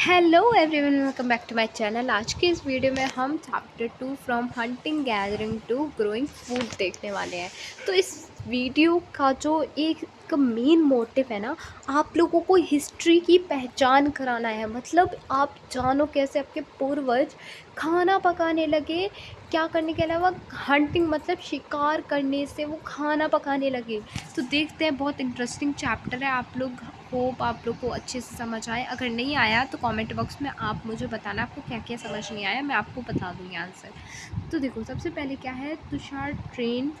Hello everyone, welcome back to my channel. आज के इस वीडियो में हम chapter 2 from hunting gathering to growing food देखने वाले हैं। तो इस वीडियो का जो एक मेन मोटिव है ना, आप लोगों को हिस्ट्री की पहचान कराना है। मतलब आप जानो कैसे आपके पूर्वज खाना पकाने लगे, क्या करने के अलावा हंटिंग मतलब शिकार करने से वो खाना पकाने लगे। तो देखते हैं, बहुत इंटरेस्टिंग चैप्टर है। होप आप लोग को अच्छे से समझ आए। अगर नहीं आया तो कमेंट बॉक्स में आप मुझे बताना आपको क्या क्या समझ नहीं आया, मैं आपको बता दूँगी आंसर। तो देखो, सबसे पहले क्या है, तुषार ट्रेन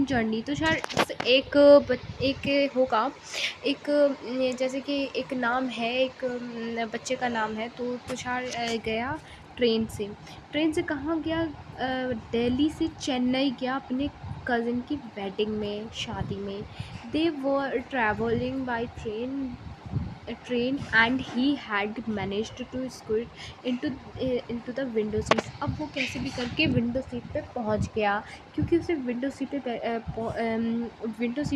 जर्नी। तुषार एक होगा, एक जैसे कि एक नाम है, एक बच्चे का नाम है। तो तुषार गया ट्रेन से कहाँ गया? दिल्ली से चेन्नई गया अपने कज़न की वेडिंग में, शादी में। They were travelling by train and he had managed to squeeze into the window seat. अब वो कैसे भी करके विंडो सीट पे पहुंच गया, क्योंकि उसे विंडो सीट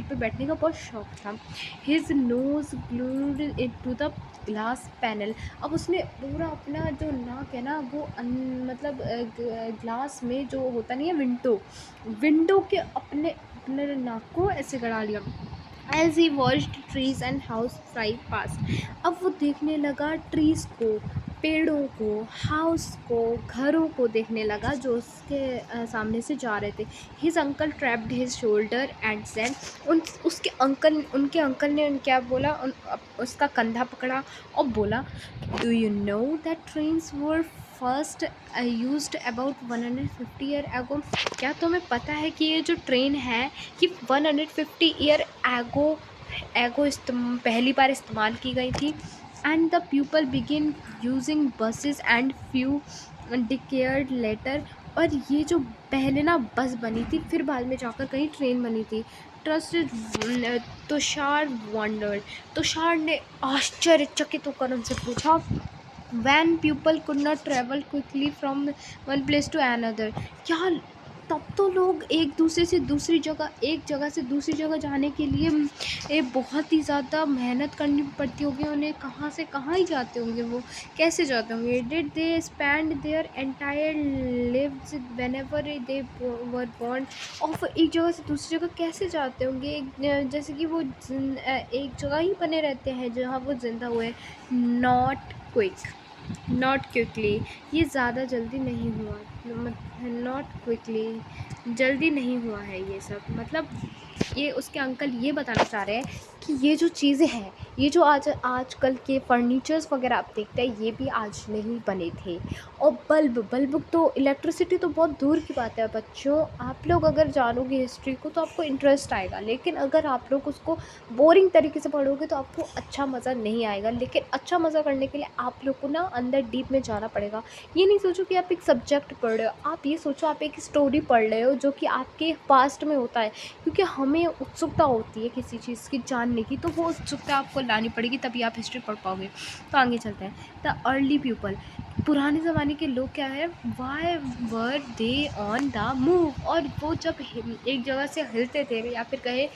पे बैठने का बहुत शौक था। His nose glued into the glass panel. अब उसने पूरा अपना जो नाक है ना, वो मतलब ग्लास में जो होता नहीं है, विंडो के अपने नाक को ऐसे गड़ा लिया। As he watched trees and house fly past. अब वो देखने लगा ट्रीज को, पेड़ों को, हाउस को, घरों को देखने लगा जो उसके सामने से जा रहे थे। His uncle trapped his shoulder and said, उनके अंकल ने क्या बोला, उसका कंधा पकड़ा और बोला, do you know that trains were first used about 150 year ago. क्या तुम्हें पता है कि ये जो ट्रेन है कि 150 ईयर एगो पहली बार इस्तेमाल की गई थी। And the people begin using buses and few decades later. और ये जो पहले ना बस बनी थी, फिर बाद में जाकर कहीं ट्रेन बनी थी। ट्रस्टेड तुषार ने आश्चर्यचकित होकर उनसे पूछा, when people could not travel quickly from one place to another. क्या तब तो लोग एक जगह से दूसरी जगह जाने के लिए बहुत ही ज़्यादा मेहनत करनी पड़ती होगी उन्हें। कहाँ से कहाँ ही जाते होंगे, वो कैसे जाते होंगे? Did they spend their entire lives whenever they were born. और एक जगह से दूसरी जगह कैसे जाते होंगे? जैसे कि वो एक जगह ही बने रहते हैं जहाँ वो जिंदा हुए। नॉट क्विकली, ये ज़्यादा जल्दी नहीं हुआ। नॉट क्विकली, जल्दी नहीं हुआ है ये सब। मतलब ये उसके अंकल ये बताना चाह रहे हैं कि ये जो चीज़ें हैं, ये जो आजकल के फर्नीचर्स वगैरह आप देखते हैं, ये भी आज नहीं बने थे। और बल्ब तो, इलेक्ट्रिसिटी तो बहुत दूर की बात है बच्चों। आप लोग अगर जानोगे हिस्ट्री को तो आपको इंटरेस्ट आएगा, लेकिन अगर आप लोग उसको बोरिंग तरीके से पढ़ोगे तो आपको अच्छा मज़ा नहीं आएगा। लेकिन अच्छा मज़ा करने के लिए आप लोग को ना अंदर डीप में जाना पड़ेगा। ये नहीं सोचो कि आप एक सब्जेक्ट पढ़ रहे हो, आप ये सोचो आप एक स्टोरी पढ़ रहे हो जो कि आपके पास्ट में होता है। क्योंकि हमें उत्सुकता होती है किसी चीज़ की जानने की, तो वो उत्सुकता आपको लानी पड़ेगी, तभी आप हिस्ट्री पढ़ पाओगे। तो आगे चलते हैं। द अर्ली पीपल, पुराने ज़माने के लोग क्या है, why were they on the move. और वो जब एक जगह से हिलते थे या फिर कहीं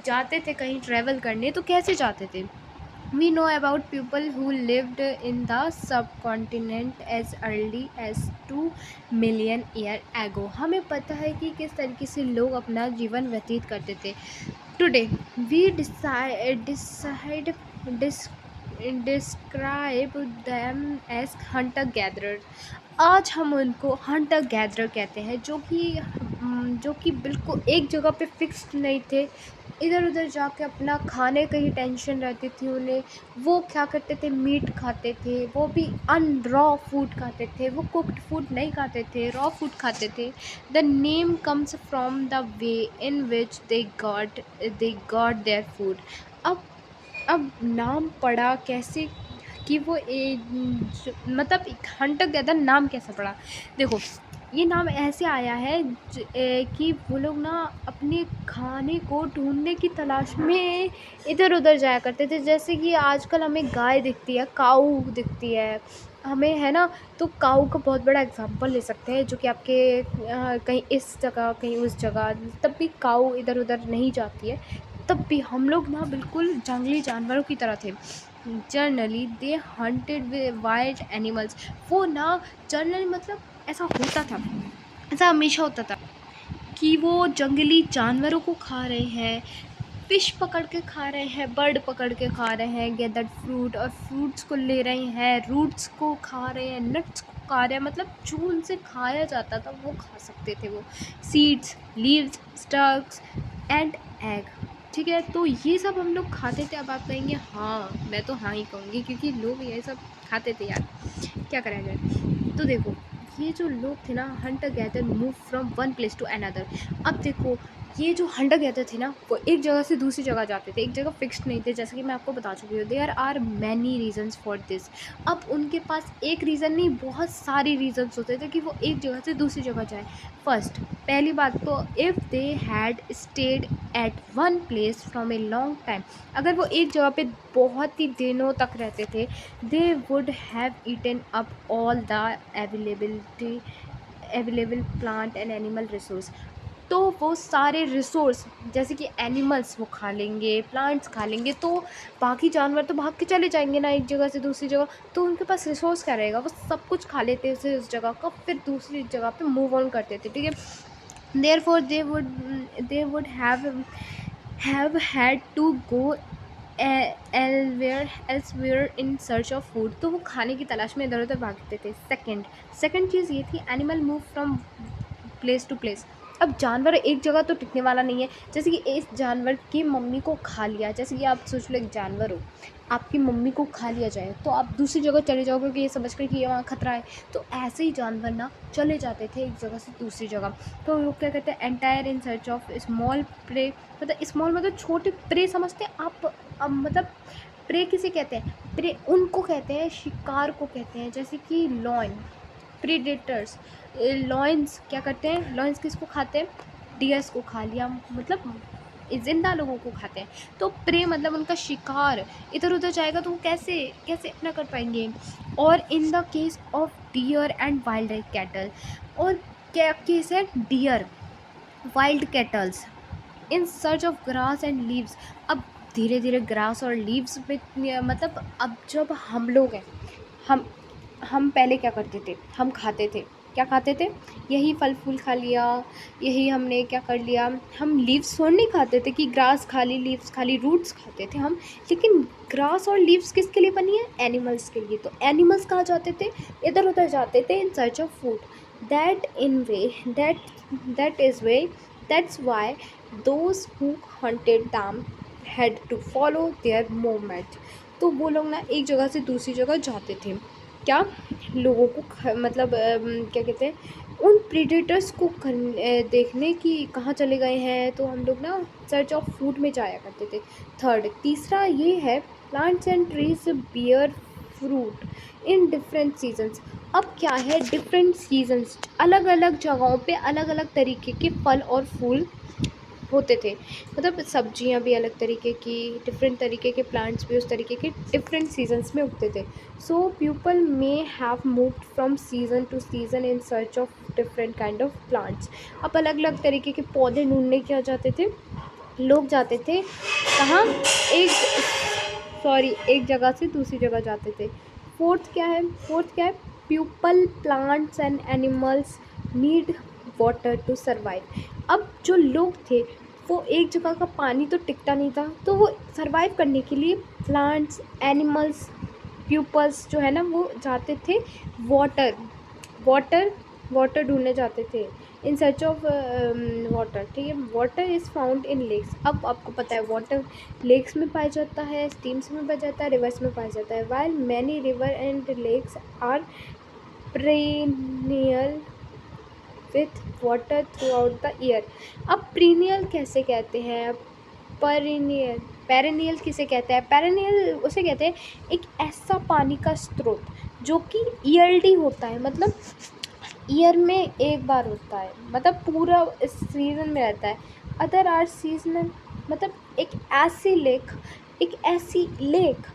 जाते थे, कहीं ट्रैवल करने, तो कैसे जाते थे? We know about people who lived in the subcontinent as early as 2 million year ago। हमें पता है कि किस तरीके से लोग अपना जीवन व्यतीत करते थे। Today we describe them as hunter gatherers। आज हम उनको हंटर गैदरर कहते हैं, जो कि बिल्कुल एक जगह पे फिक्स्ड नहीं थे। इधर उधर जाके अपना खाने की ही टेंशन रहती थी उन्हें। वो क्या करते थे, मीट खाते थे, वो भी रॉ फूड खाते थे, वो कुक्ड फूड नहीं खाते थे, रॉ फूड खाते थे। The name comes from the way in which they got their food. अब अब नाम पड़ा कैसे कि वो मतलब हंटर गैदर नाम कैसा पड़ा? देखो, ये नाम ऐसे आया है कि वो लोग ना अपने खाने को ढूंढने की तलाश में इधर उधर जाया करते थे। जैसे कि आजकल हमें गाय दिखती है, काऊ दिखती है हमें, है ना? तो काऊ का बहुत बड़ा एग्जांपल ले सकते हैं, जो कि आपके कहीं इस जगह कहीं उस जगह, तब भी काऊ इधर उधर नहीं जाती है। तब भी हम लोग ना बिल्कुल जंगली जानवरों की तरह थे। Generally they hunted wild animals. वो ना जर्नली मतलब ऐसा होता था, ऐसा हमेशा होता था कि वो जंगली जानवरों को खा रहे हैं, फिश पकड़ के खा रहे हैं, बर्ड पकड़ के खा रहे हैं, गैदर्ड फ्रूट और फ्रूट्स को ले रहे हैं, रूट्स को खा रहे हैं, नट्स को खा रहे हैं, मतलब जो उनसे खाया जाता था वो खा सकते थे वो, सीड्स, लीव्स, स्टक्स एंड एग। ठीक है, तो ये सब हम लोग खाते थे। अब आप कहेंगे हाँ, मैं तो हाँ ही कहूँगी क्योंकि लोग ये सब खाते थे यार, क्या करा जाए। तो देखो, ये जो लोग थे ना, hunter gather move from one place to another. अब देखो, ये जो हंटर गैदर थे ना, वो एक जगह से दूसरी जगह जाते थे, एक जगह फिक्स्ड नहीं थे, जैसे कि मैं आपको बता चुकी हूँ। There are many reasons for this. अब उनके पास एक रीज़न नहीं, बहुत सारे रीजन्स होते थे कि वो एक जगह से दूसरी जगह जाए। फर्स्ट, पहली बात तो, if they had stayed at one place from a long time, अगर वो एक जगह पे बहुत ही दिनों तक रहते थे, they would have eaten up all the available plant and animal resource. तो वो सारे रिसोर्स, जैसे कि एनिमल्स वो खा लेंगे, प्लांट्स खा लेंगे, तो बाकी जानवर तो भाग के चले जाएंगे ना एक जगह से दूसरी जगह, तो उनके पास रिसोर्स क्या रहेगा, वो सब कुछ खा लेते उसे उस जगह का, फिर दूसरी जगह पे मूव ऑन करते थे। ठीक है, therefore they would have had to go elsewhere in search of food. तो वो खाने की तलाश में इधर उधर भागते थे। सेकंड चीज़ ये थी, animal move from place to place. अब जानवर एक जगह तो टिकने वाला नहीं है, जैसे कि इस जानवर की मम्मी को खा लिया, जैसे कि आप सोच लो एक जानवर हो, आपकी मम्मी को खा लिया जाए तो आप दूसरी जगह चले जाओगे कि ये समझ कर कि ये वहाँ खतरा है। तो ऐसे ही जानवर ना चले जाते थे एक जगह से दूसरी जगह। तो लोग क्या कहते हैं, entire in search of small prey, मतलब स्मॉल मतलब छोटे प्रे समझते हैं आप। अब मतलब प्रे किसे कहते हैं, प्रे उनको कहते हैं, शिकार को कहते हैं, जैसे कि लॉयन, प्रीडेटर्स। लॉयंस क्या करते हैं, लॉयंस किसको खाते हैं, डियर्स को खा लिया, मतलब जिंदा लोगों को खाते हैं। तो प्रे मतलब उनका शिकार इधर उधर जाएगा तो वो कैसे कैसे अपना कर पाएंगे। और in the case of deer and wild cattle, और क्या केस है, deer, wild cattles, in search of grass and leaves. अब धीरे धीरे ग्रास और लीव्स में, मतलब अब जब हम लोग हैं, हम हम पहले क्या करते थे, हम खाते थे, क्या खाते थे, यही फल फूल खा लिया, यही हमने क्या कर लिया, हम लीव्स थोड़ी नहीं खाते थे कि ग्रास खा ली, लीव्स खा ली, रूट्स खाते थे हम। लेकिन ग्रास और लीव्स किसके लिए बनी है, एनिमल्स के लिए। तो एनिमल्स कहाँ जाते थे, इधर उधर जाते थे in search of food. That in way that is way that's why those who hunted them had to follow their movement. तो वो लोग ना एक जगह से दूसरी जगह जाते थे, क्या, लोगों को मतलब क्या कहते हैं, उन प्रीडेटर्स को देखने कि कहाँ चले गए हैं, तो हम लोग ना सर्च ऑफ फूड में जाया करते थे। तीसरा ये है, plants and trees bear fruit in different seasons. अब क्या है, डिफरेंट सीजन्स, अलग अलग जगहों पे अलग अलग तरीके के फल और फूल होते थे, मतलब सब्जियां भी अलग तरीके की, डिफरेंट तरीके के प्लांट्स भी उस तरीके के डिफरेंट सीजन्स में उगते थे। So people may have moved from season two season in search of different kind of plants. अब अलग अलग तरीके के पौधे ढूंढने क्या जाते थे, लोग जाते थे कहाँ, एक एक जगह से दूसरी जगह जाते थे। फोर्थ क्या है, people plants and animals need water to survive. अब जो लोग थे, वो एक जगह का पानी तो टिकता नहीं था, तो वो सर्वाइव करने के लिए प्लांट्स, एनिमल्स, प्यूपल्स जो है ना, वो जाते थे वाटर वाटर वाटर ढूंढने जाते थे, इन सर्च ऑफ वाटर। ठीक है, water is found in lakes. अब आपको पता है वाटर लेक्स में पाया जाता है, स्ट्रीम्स में पाया जाता है, रिवर्स में पाया जाता है। While many river and lakes are perennial with water throughout the year. अब पीरियड कैसे कहते हैं, पेरेनियल, पेरेनियल किसे कहते हैं, पेरेनियल उसे कहते हैं एक ऐसा पानी का स्रोत जो कि ईयरली होता है, मतलब ईयर में एक बार होता है, मतलब पूरा इस सीज़न में रहता है। अदर आर सीजनल, मतलब एक ऐसी लेक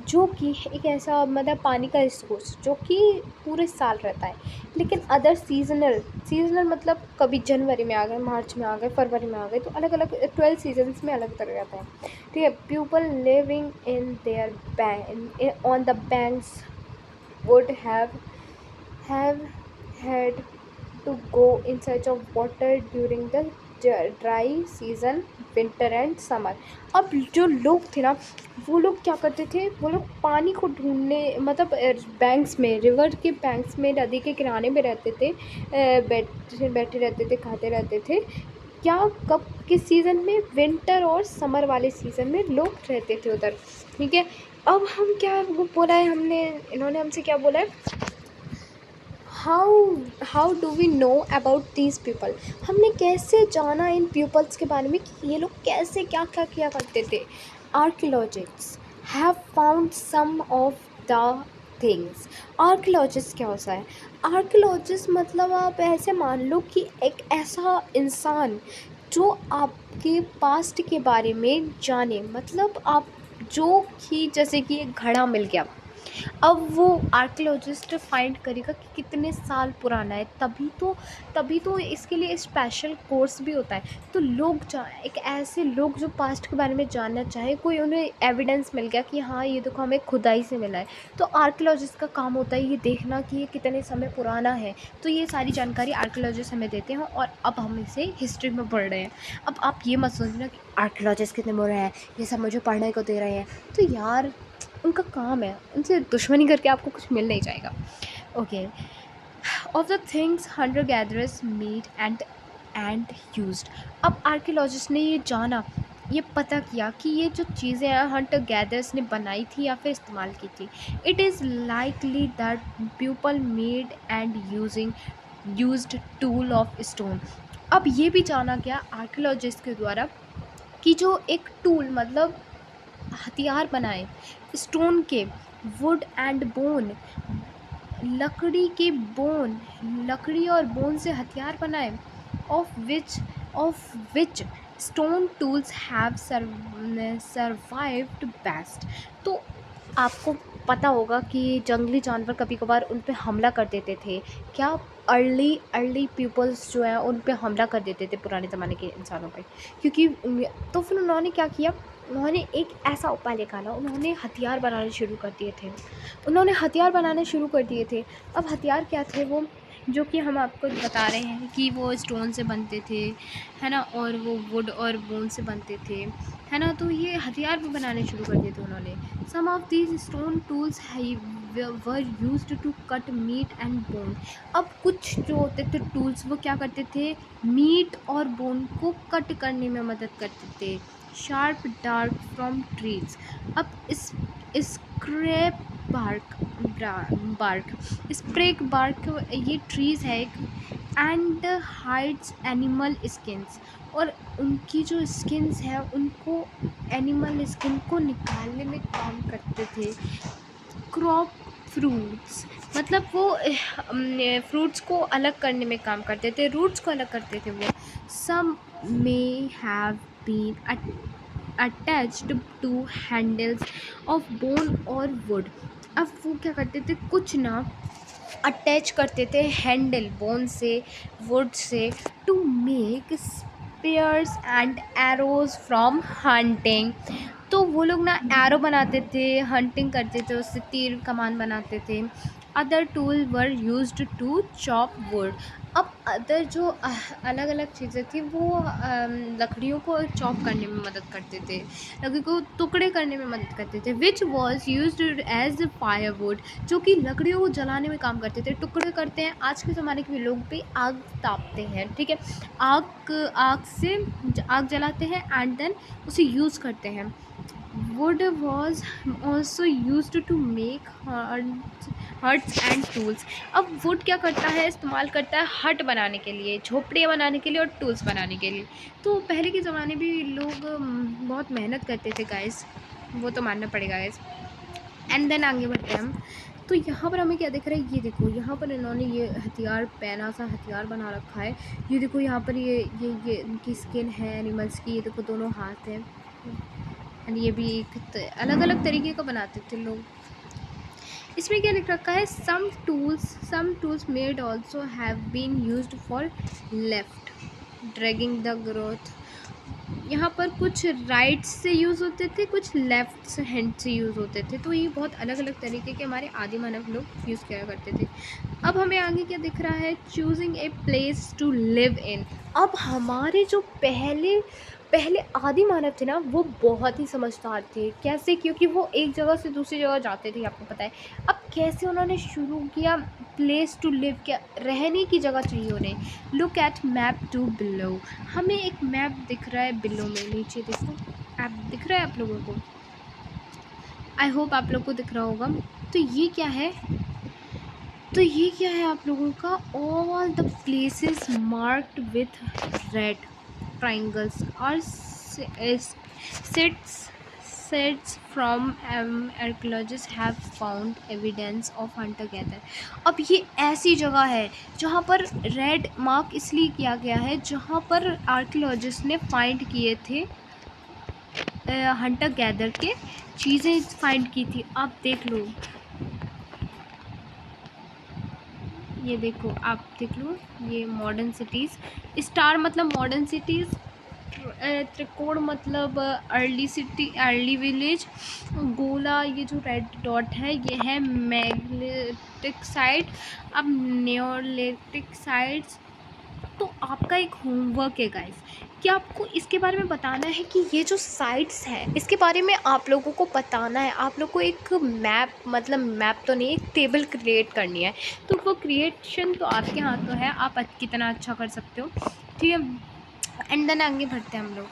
जो कि एक ऐसा मतलब पानी का रिसोर्स जो कि पूरे साल रहता है। लेकिन अदर सीजनल मतलब कभी जनवरी में आ गए, मार्च में आ गए, फरवरी में आ गए, तो अलग अलग 12 सीजन्स में अलग तरह रहता है। ठीक है, people living in their on the banks would have had to go in search of water during the dry season, winter and summer। अब जो लोग थे ना, वो लोग क्या करते थे, वो लोग पानी को ढूंढने मतलब बैंक्स में, रिवर के बैंक्स में, नदी के किनारे में रहते थे, बैठे बैठे रहते थे, खाते रहते थे। क्या कब किस सीज़न में, विंटर और समर वाले सीज़न में लोग रहते थे उधर। ठीक है, अब हम क्या वो बोला है हमने, इन्होंने हमसे क्या बोला है, how do we know about these people, हमने कैसे जाना इन पीपल्स के बारे में कि ये लोग कैसे क्या क्या किया करते थे। Archaeologists have found some of the things. Archaeologist क्या होता है, आर्कियोलॉजिस्ट मतलब आप ऐसे मान लो कि एक ऐसा इंसान जो आपके पास्ट के बारे में जाने, मतलब आप जो कि जैसे कि एक घड़ा मिल गया, अब वो आर्कियोलॉजिस्ट फाइंड करेगा कि कितने साल पुराना है, तभी तो इसके लिए स्पेशल कोर्स भी होता है। तो लोग एक ऐसे लोग जो पास्ट के बारे में जानना चाहे, कोई उन्हें एविडेंस मिल गया कि हाँ ये देखो हमें खुदाई से मिला है, तो आर्कियोलॉजिस्ट का काम होता है ये देखना कि ये कितने समय पुराना है। तो ये सारी जानकारी आर्कियोलॉजिस्ट हमें देते हैं, और अब हम इसे हिस्ट्री में पढ़ रहे हैं। अब आप ये मत सोचना कि आर्कियोलॉजिस्ट कितने बुरे हैं, ये सब मुझे पढ़ने को दे रहे हैं। तो यार उनका काम है, उनसे दुश्मनी करके आपको कुछ मिल नहीं जाएगा। Okay, of the things hunter gatherers meet and used. अब आर्कियोलॉजिस्ट ने ये जाना, ये पता किया कि ये जो चीज़ें हैं हंटर गैदर्स ने बनाई थी या फिर इस्तेमाल की थी। It is likely that people made and used tool of stone. अब ये भी जाना गया आर्कियोलॉजिस्ट के द्वारा कि जो एक टूल मतलब हथियार बनाए स्टोन के, वुड एंड बोन, लकड़ी और बोन से हथियार बनाए, of which stone tools have survived best. तो आपको पता होगा कि जंगली जानवर कभी कभार उन पे हमला कर देते थे। क्या अर्ली पीपल्स जो हैं उन पे हमला कर देते थे पुराने ज़माने के इंसानों पे, क्योंकि तो फिर उन्होंने क्या किया, उन्होंने एक ऐसा उपाय निकाला, उन्होंने हथियार बनाने शुरू कर दिए थे। अब हथियार क्या थे वो, जो कि हम आपको बता रहे हैं कि वो स्टोन से बनते थे, है ना, और वो वुड और बोन से बनते थे, है ना। तो ये हथियार भी बनाने शुरू कर दिए थे उन्होंने। Some of these stone tools were used to cut meat and bone. अब कुछ जो होते थे टूल्स, वो क्या करते थे, मीट और बोन को कट करने में मदद करते थे। Sharp dark from trees. अब इस स्क्रैप बार्क स्प्रेक बार्क, ये ट्रीज़ है एक, एंड हाइड्स एनिमल स्किन्स, और उनकी जो स्किन्स है उनको, एनिमल स्किन को निकालने में काम करते थे। क्रॉप फ्रूट्स मतलब वो फ्रूट्स को अलग करने में काम करते थे, रूट्स को अलग करते थे वो। Some may have been attached to handles of bone और वुड। अब वो क्या करते थे, कुछ ना अटैच करते थे हैंडल बोन से, वुड से, to make spears and arrows from hunting. तो वो लोग ना एरो बनाते थे, हंटिंग करते थे, उससे तीर कमान बनाते थे। Other tool were used to chop wood. अब अदर जो अलग अलग चीज़ें थी वो लकड़ियों को चॉप करने में मदद करते थे, लकड़ी को टुकड़े करने में मदद करते थे। Which was used as firewood, जो कि लकड़ियों को जलाने में काम करते थे। टुकड़े करते हैं, आज के ज़माने के भी लोग भी आग तापते हैं, ठीक है, आग से आग जलाते हैं एंड देन उसे यूज़ करते हैं। Wood was also used to make huts and tools. अब वुड क्या करता है, इस्तेमाल करता है हट बनाने के लिए, झोपड़ियाँ बनाने के लिए और टूल्स बनाने के लिए। तो पहले के ज़माने भी लोग बहुत मेहनत करते थे गाइस, वो तो मानना पड़ेगा गाइस। एंड देन आगे बढ़ते हैं हम। तो यहाँ पर हमें क्या दिख रहा है, ये देखो यहाँ पर इन्होंने ये हथियार, पैना सा हथियार बना रखा है। ये देखो यहाँ पर ये इनकी स्किन है एनिमल्स की, ये देखो दोनों हाथ हैं, एंड ये भी एक अलग अलग तरीके का बनाते थे लोग। इसमें क्या लिख रखा है, some tools made also have been used for left dragging the growth. यहाँ पर कुछ राइट से यूज़ होते थे, कुछ लेफ्ट से हैंड से यूज़ होते थे। तो ये बहुत अलग अलग तरीके के हमारे आदि मानव लोग यूज़ किया करते थे। अब हमें आगे क्या दिख रहा है, choosing a place to live in. अब हमारे जो पहले पहले आदि मानव थे ना, वो बहुत ही समझदार थे। कैसे? क्योंकि वो एक जगह से दूसरी जगह जाते थे, आपको पता है। अब कैसे उन्होंने शुरू किया, प्लेस टू लिव, क्या रहने की जगह चाहिए उन्हें। Look at map to below. हमें एक मैप दिख रहा है बिलो में, नीचे देखो, ऐप दिख रहा है आप लोगों को? आई होप आप लोग को दिख रहा होगा। तो ये क्या है, तो ये क्या है आप लोगों का, all the places marked with red triangles और sites from archaeologist have found evidence of hunter gather. अब ये ऐसी जगह है जहाँ पर रेड मार्क इसलिए किया गया है, जहाँ पर आर्कियोलॉजिस्ट ने फाइंड किए थे, हंटर गैदर के चीज़ें फाइंड की थी। आप देख लो, ये देखो, आप देख लो, ये मॉडर्न सिटीज़, स्टार मतलब मॉडर्न सिटीज़, त्रिकोण मतलब अर्ली सिटी, अर्ली विलेज, गोला ये जो रेड डॉट है ये है मैग्नेटिक साइट, अब नियोलिथिक साइट्स। तो आपका एक होमवर्क है गाइस, कि आपको इसके बारे में बताना है कि ये जो साइट्स हैं इसके बारे में आप लोगों को बताना है। आप लोग को एक मैप, मतलब मैप तो नहीं, एक टेबल क्रिएट करनी है। तो वो क्रिएशन तो आपके हाथों है, आप कितना अच्छा कर सकते हो, ठीक है। एंड देन आगे बढ़ते हैं हम लोग।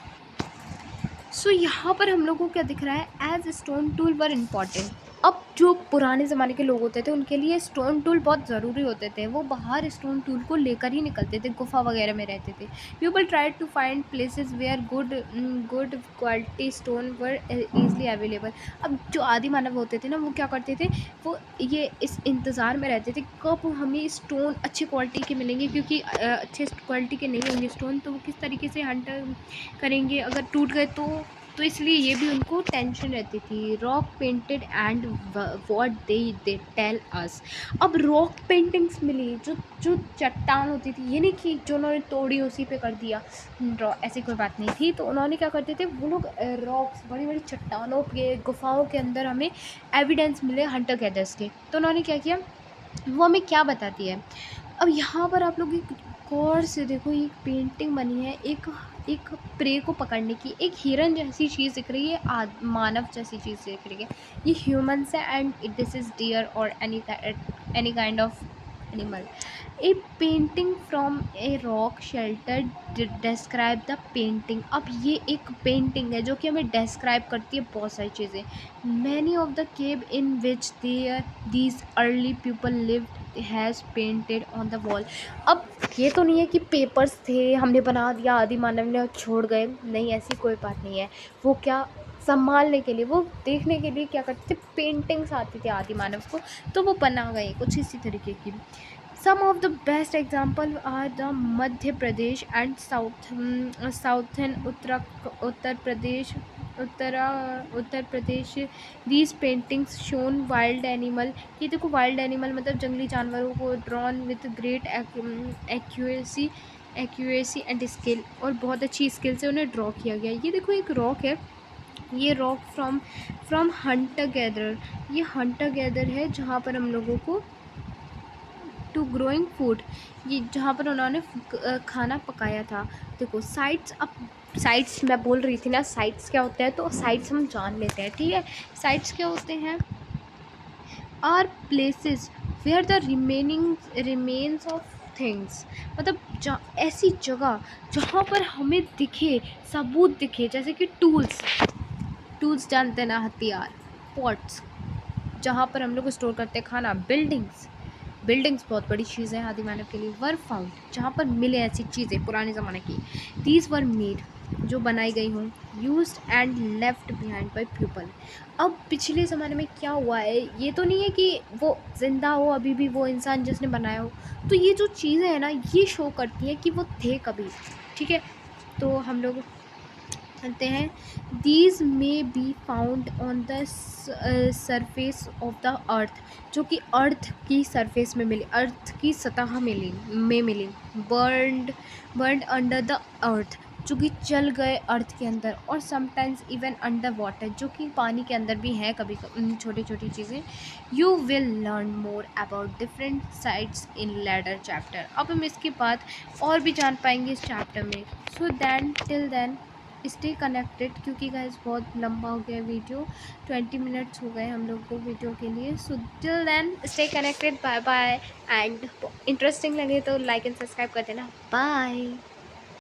सो यहाँ पर हम लोगों को क्या दिख रहा है, एज स्टोन टूल वर इम्पॉर्टेंट। अब जो पुराने ज़माने के लोग होते थे उनके लिए स्टोन टूल बहुत ज़रूरी होते थे। वो बाहर स्टोन टूल को लेकर ही निकलते थे, गुफा वगैरह में रहते थे। People try to find places where good quality stone were easily available. अब जो आदि मानव होते थे ना, वो क्या करते थे, वो ये इस इंतज़ार में रहते थे कब हमें स्टोन अच्छी क्वालिटी के मिलेंगे, क्योंकि अच्छे क्वालिटी के नहीं होंगे स्टोन तो वो किस तरीके से हंटर करेंगे, अगर टूट गए तो इसलिए ये भी उनको टेंशन रहती थी। Rock painted and what they tell us. अब रॉक पेंटिंग्स मिली, जो जो चट्टान होती थी, ये नहीं कि जो उन्होंने तोड़ी उसी पे कर दिया, ऐसी कोई बात नहीं थी। तो उन्होंने क्या करते थे, वो लोग रॉक्स, बड़ी बड़ी चट्टानों के गुफाओं के अंदर हमें एविडेंस मिले हंटर गैदर्स के। तो उन्होंने क्या किया, वो हमें क्या बताती है। अब यहाँ पर आप लोग एक गौर से देखो, एक पेंटिंग बनी है, एक एक प्रे को पकड़ने की, एक हिरन जैसी चीज़ दिख रही है, मानव जैसी चीज़ दिख रही है। ये ह्यूमंस है एंड दिस इज़ डियर और any kind of animal. A painting from a rock shelter describe the painting. अब ये एक पेंटिंग है जो कि हमें डिस्क्राइब करती है बहुत सारी चीज़ें। Many of the cave in which these early people lived has painted on the wall. अब ये तो नहीं है कि पेपर्स थे हमने बना दिया, आदि मानव ने छोड़ गए, नहीं, ऐसी कोई बात नहीं है। वो क्या, संभालने के लिए, वो देखने के लिए क्या करते थे, पेंटिंग्स आती थी आदि मानव को, तो वो बना गए कुछ इसी तरीके की। Some of the best example are the Madhya Pradesh and southern Uttar Pradesh, Uttar Pradesh. These paintings shown wild animal. ये देखो, वाइल्ड एनिमल मतलब जंगली जानवरों को drawn with great accuracy and skill, और बहुत अच्छी स्किल से उन्हें ड्रॉ किया गया। ये देखो, एक रॉक है, ये रॉक फ्रॉम हंटर गैदर। ये हंटर गैदर है जहाँ पर हम लोगों को टू ग्रोइंग फूड, ये जहाँ पर उन्होंने खाना पकाया था। देखो साइट्स, अब साइट्स मैं बोल रही थी ना, साइट्स क्या होते हैं, तो साइट्स हम जान लेते हैं, ठीक है। साइट्स क्या होते हैं, are places where the remains of things. मतलब ऐसी जगह जहाँ पर हमें दिखे, सबूत दिखे, जैसे कि टूल्स जानते हैं ना, हथियार, पॉट्स, जहाँ पर हम लोग स्टोर करते हैं खाना, बिल्डिंग्स बहुत बड़ी चीज़ है आदि मानव के लिए। वर फाउंड, जहाँ पर मिले ऐसी चीज़ें पुराने ज़माने की। दीज वर मेड, जो बनाई गई हों, used and left behind by people. अब पिछले ज़माने में क्या हुआ है, ये तो नहीं है कि वो ज़िंदा हो अभी भी, वो इंसान जिसने बनाया हो। तो ये जो चीज़ें हैं ना, ये शो करती हैं कि वो थे कभी, ठीक है। तो हम लोग कहते हैं these may be found on the surface of the earth, जो कि अर्थ की सरफेस में मिली, अर्थ की सतह मिली। बर्नड अंडर द अर्थ, जो कि जल गए अर्थ के अंदर, और समटाइम्स इवन अंडर वाटर, जो कि पानी के अंदर भी है कभी कभी छोटी छोटी चीज़ें। You will learn more about different sites in ladder chapter. अब हम इसके बाद और भी जान पाएंगे इस चैप्टर में। So then till then stay connected, क्योंकि गाइस बहुत लंबा हो गया वीडियो, 20 मिनट्स हो गए हम लोग को वीडियो के लिए। So till then stay connected, bye bye. And interesting लगे तो लाइक एंड सब्सक्राइब कर देना। बाय।